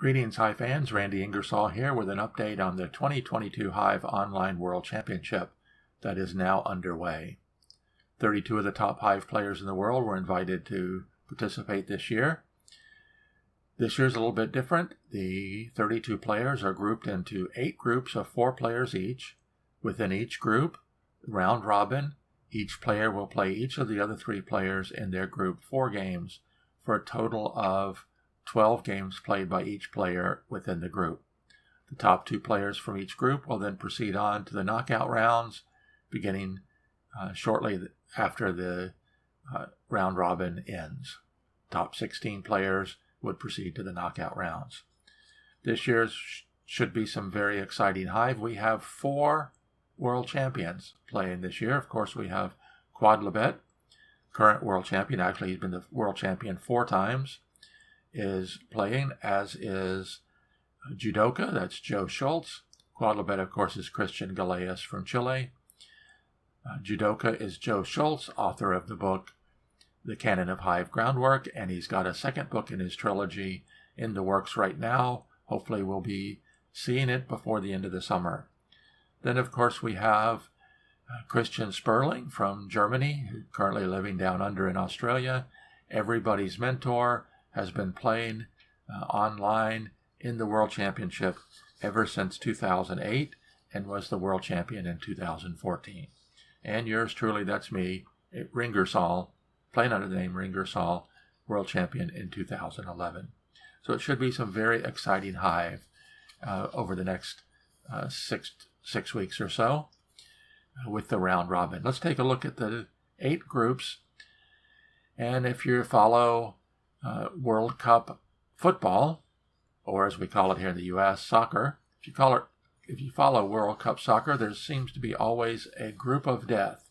Greetings, Hive fans. Randy Ingersoll here with an update on the 2022 Hive Online World Championship that is now underway. 32 of the top Hive players in the world were invited to participate this year. This year's a little bit different. The 32 players are grouped into 8 groups of 4 players each. Within each group, round robin, each player will play each of the other 3 players in their group 4 games for a total of 12 games played by each player within the group. The top 2 players from each group will then proceed on to the knockout rounds, beginning shortly after the round robin ends. Top 16 players would proceed to the knockout rounds. This year should be some very exciting Hive. We have 4 world champions playing this year. Of course, we have Quadlibet, current world champion. Actually, he's been the world champion 4 times. Is playing, as is Judoka, that's Joe Schultz. Quadlibet, of course, is Christian Galeas from Chile. Judoka is Joe Schultz, author of the book The Canon of Hive Groundwork, and he's got a second book in his trilogy in the works right now. Hopefully we'll be seeing it before the end of the summer. Then, of course, we have Christian Sperling from Germany, currently living down under in Australia. Everybody's mentor, has been playing online in the World Championship ever since 2008 and was the World Champion in 2014. And yours truly, that's me, Ringersall, playing under the name Ringersall, World Champion in 2011. So it should be some very exciting Hive over the next 6 weeks or so with the round robin. Let's take a look at the 8 groups. And if you follow World Cup football, or as we call it here in the U.S., soccer. If you follow World Cup soccer, there seems to be always a group of death,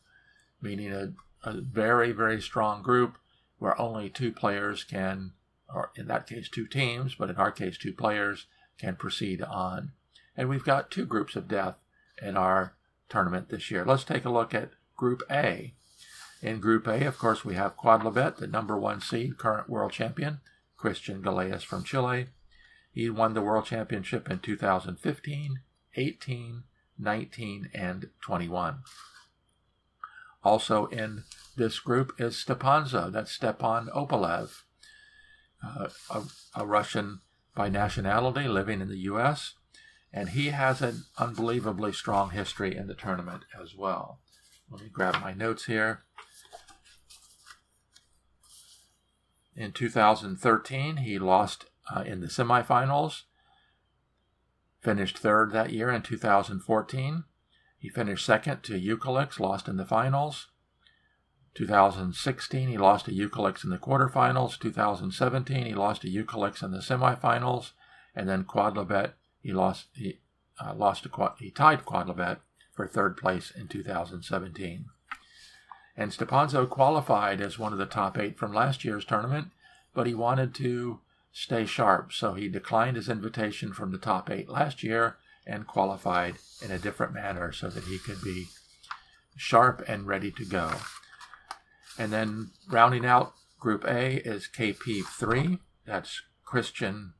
meaning a very, very strong group where only 2 players can, or in that case 2 teams, but in our case 2 players can proceed on. And we've got 2 groups of death in our tournament this year. Let's take a look at Group A. In Group A, of course, we have Quadlibet, the number 1 seed, current world champion, Christian Galeas from Chile. He won the world championship in 2015, 18, 19, and 21. Also in this group is Stepanzo, that's Stepan Opalev, a Russian by nationality living in the U.S., and he has an unbelievably strong history in the tournament as well. Let me grab my notes here. In 2013, he lost in the semifinals, finished 3rd that year in 2014. He finished 2nd to Eucalix, lost in the finals. 2016, he lost to Eucalix in the quarterfinals. 2017, he lost to Eucalix in the semifinals. And then Quadlibet, he tied Quadlibet for 3rd place in 2017. And Stepanzo qualified as one of the top 8 from last year's tournament, but he wanted to stay sharp, so he declined his invitation from the top 8 last year and qualified in a different manner so that he could be sharp and ready to go. And then rounding out Group A is KP3, that's Christian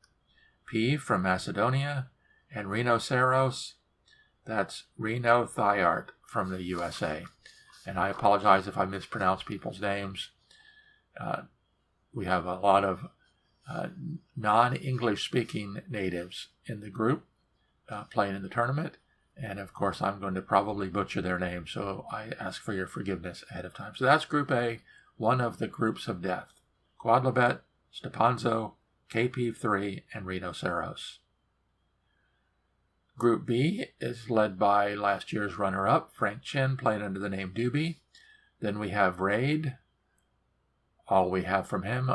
P from Macedonia, and Reno Saros, that's Reno Thiart from the USA. And I apologize if I mispronounce people's names. We have a lot of non-English speaking natives in the group playing in the tournament. And of course, I'm going to probably butcher their names, so I ask for your forgiveness ahead of time. So that's Group A, one of the groups of death. Quadlibet, Stepanzo, KP3, and Reno Saros. Group B is led by last year's runner-up, Frank Chin, playing under the name Doobie. Then we have Raid. All we have from him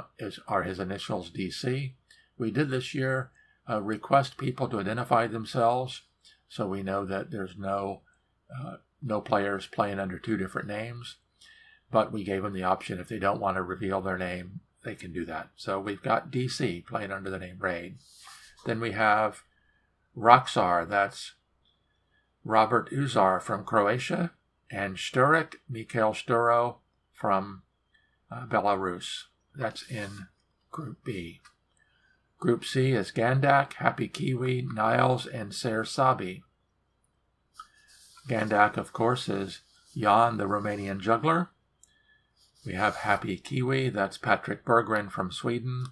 are his initials DC. We did this year request people to identify themselves, so we know that there's no players playing under 2 different names. But we gave them the option, if they don't want to reveal their name, they can do that. So we've got DC playing under the name Raid. Then we have Roxar, that's Robert Uzar from Croatia, and Sturek, Mikhail Sturo from Belarus. That's in Group B. Group C is Gandak, Happy Kiwi, Niles, and Ser Sabi. Gandak, of course, is Jan, the Romanian juggler. We have Happy Kiwi, that's Patrick Berggren from Sweden.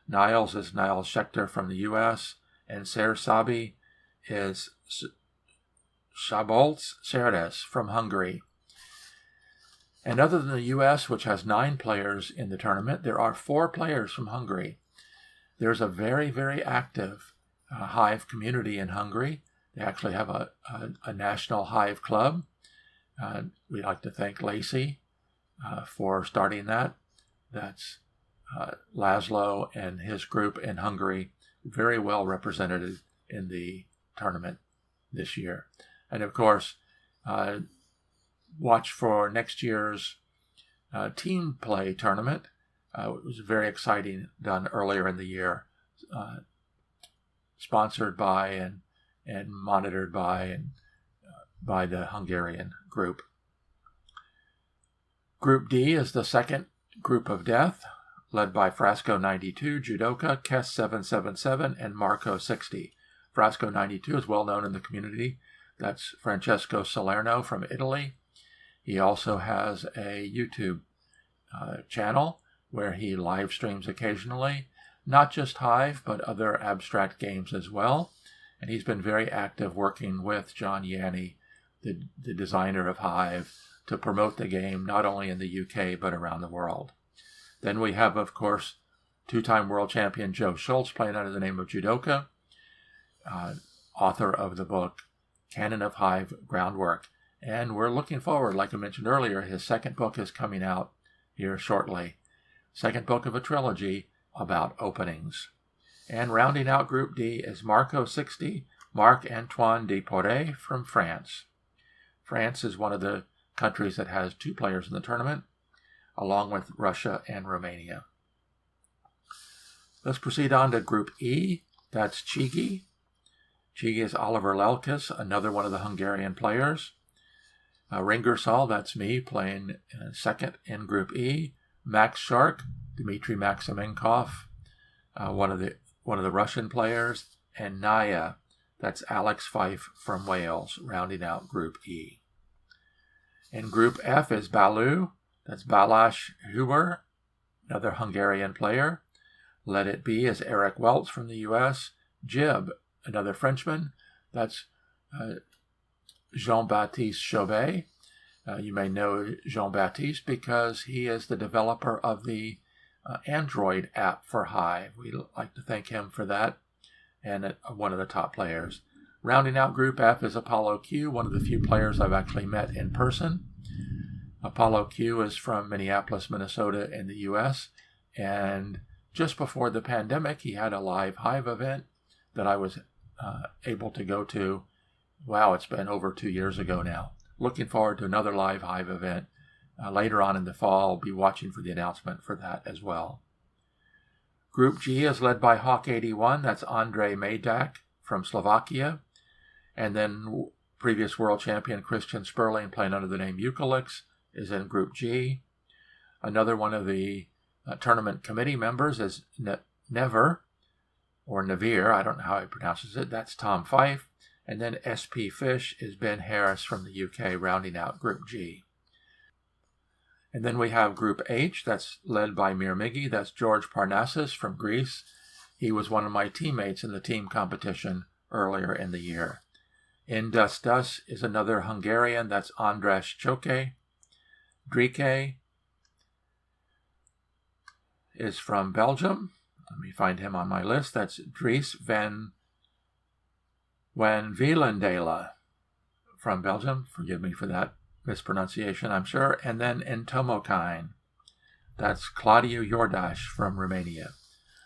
Niles is Niles Schechter from the U.S. And Ser Sabi is Szabolcs Szerdes from Hungary. And other than the U.S., which has 9 players in the tournament, there are 4 players from Hungary. There's a very, very active Hive community in Hungary. They actually have a national Hive club. We'd like to thank Lacey for starting that. That's Laszlo and his group in Hungary, very well represented in the tournament this year. And of course, watch for next year's team play tournament. It was very exciting, done earlier in the year, sponsored by and monitored by the Hungarian group. Group D is the second group of death, led by Frasco 92, Judoka, Kes 777, and Marco 60. Frasco 92 is well known in the community. That's Francesco Salerno from Italy. He also has a YouTube channel where he live streams occasionally, not just Hive, but other abstract games as well. And he's been very active working with John Yanni, the designer of Hive, to promote the game not only in the UK but around the world. Then we have, of course, 2-time world champion Joe Schultz playing under the name of Judoka, author of the book Canon of Hive Groundwork. And we're looking forward, like I mentioned earlier, his second book is coming out here shortly. Second book of a trilogy about openings. And rounding out Group D is Marco 60, Marc-Antoine Desporet from France. France is one of the countries that has 2 players in the tournament, along with Russia and Romania. Let's proceed on to Group E. That's Chigi. Chigi is Oliver Lelkis, another one of the Hungarian players. Ringersall, that's me, playing second in Group E. Max Shark, Dmitry Maximenkov, one of the Russian players, and Naya, that's Alex Fife from Wales, rounding out Group E. In Group F is Balu, that's Balázs Huber, another Hungarian player. Let It Be is Eric Welts from the U.S. Jib, another Frenchman, that's Jean-Baptiste Chauvet. You may know Jean-Baptiste because he is the developer of the Android app for Hive. We'd like to thank him for that, and one of the top players. Rounding out Group F is Apollo Q, one of the few players I've actually met in person. Apollo Q is from Minneapolis, Minnesota in the U.S., and just before the pandemic, he had a live Hive event that I was able to go to. Wow, it's been over 2 years ago now. Looking forward to another live Hive event later on in the fall. I'll be watching for the announcement for that as well. Group G is led by Hawk81. That's Andrej Majdak from Slovakia. And then previous world champion Christian Sperling, playing under the name Eucalyx, is in Group G. Another one of the tournament committee members is Never, or Nevere, I don't know how he pronounces it. That's Tom Fife. And then SP Fish is Ben Harris from the UK, rounding out Group G. And then we have Group H, that's led by Mirmigi. That's George Parnassus from Greece. He was one of my teammates in the team competition earlier in the year. In Dus is another Hungarian. That's András Csóke. Drike is from Belgium. Let me find him on my list. That's Dries van Wielendela from Belgium. Forgive me for that mispronunciation, I'm sure. And then in Tomokine, that's Claudiu Iordache from Romania.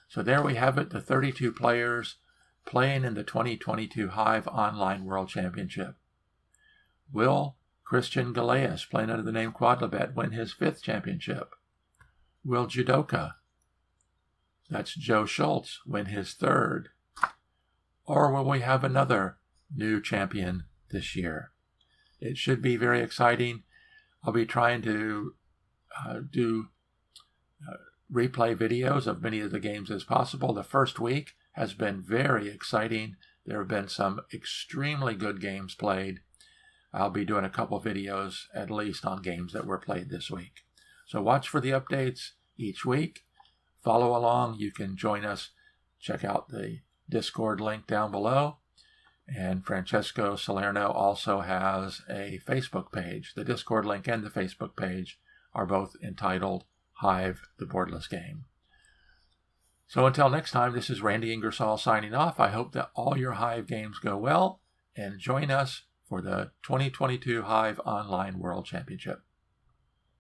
So there we have it, the 32 players playing in the 2022 Hive Online World Championship. Will Christian Galeas, playing under the name Quadlibet, win his 5th championship? Will Judoka, that's Joe Schultz, win his 3rd? Or will we have another new champion this year? It should be very exciting. I'll be trying to do replay videos of many of the games as possible. The first week has been very exciting. There have been some extremely good games played. I'll be doing a couple videos at least on games that were played this week. So watch for the updates each week. Follow along. You can join us. Check out the Discord link down below. And Francesco Salerno also has a Facebook page. The Discord link and the Facebook page are both entitled Hive, the Boardless Game. So until next time, this is Randy Ingersoll signing off. I hope that all your Hive games go well, and join us for the 2022 Hive Online World Championship.